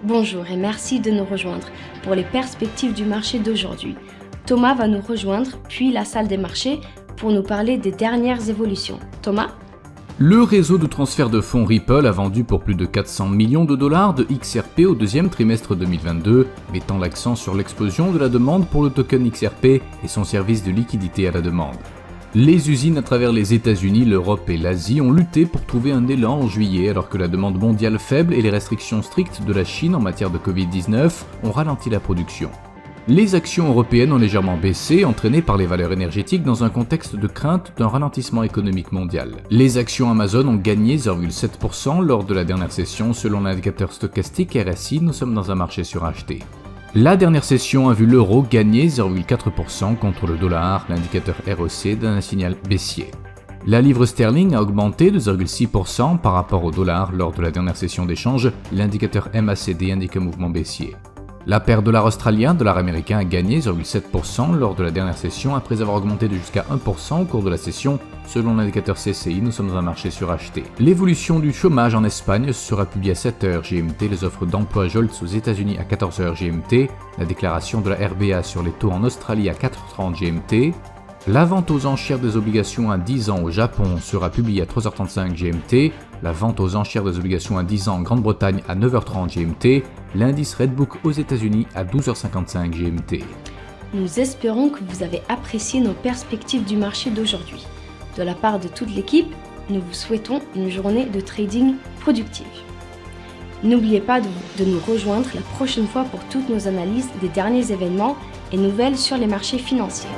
Bonjour et merci de nous rejoindre pour les perspectives du marché d'aujourd'hui. Thomas va nous rejoindre, puis la salle des marchés, pour nous parler des dernières évolutions. Thomas ? Le réseau de transfert de fonds Ripple a vendu pour plus de 400 millions de dollars de XRP au deuxième trimestre 2022, mettant l'accent sur l'explosion de la demande pour le token XRP et son service de liquidité à la demande. Les usines à travers les États-Unis, l'Europe et l'Asie ont lutté pour trouver un élan en juillet alors que la demande mondiale faible et les restrictions strictes de la Chine en matière de Covid-19 ont ralenti la production. Les actions européennes ont légèrement baissé, entraînées par les valeurs énergétiques dans un contexte de crainte d'un ralentissement économique mondial. Les actions Amazon ont gagné 0,7% lors de la dernière session selon l'indicateur stochastique RSI, nous sommes dans un marché suracheté. La dernière session a vu l'euro gagner 0,4% contre le dollar, l'indicateur REC d'un signal baissier. La livre sterling a augmenté de 0,6% par rapport au dollar lors de la dernière session d'échange, l'indicateur MACD indique un mouvement baissier. La paire dollar australien, dollar américain a gagné 0,7% lors de la dernière session après avoir augmenté de jusqu'à 1% au cours de la session selon l'indicateur CCI, nous sommes dans un marché suracheté. L'évolution du chômage en Espagne sera publiée à 7h GMT, les offres d'emploi JOLTS aux États-Unis à 14h GMT, la déclaration de la RBA sur les taux en Australie à 4h30 GMT, la vente aux enchères des obligations à 10 ans au Japon sera publiée à 3h35 GMT, la vente aux enchères des obligations à 10 ans en Grande-Bretagne à 9h30 GMT, l'indice Redbook aux États-Unis à 12h55 GMT. Nous espérons que vous avez apprécié nos perspectives du marché d'aujourd'hui. De la part de toute l'équipe, nous vous souhaitons une journée de trading productive. N'oubliez pas de nous rejoindre la prochaine fois pour toutes nos analyses des derniers événements et nouvelles sur les marchés financiers.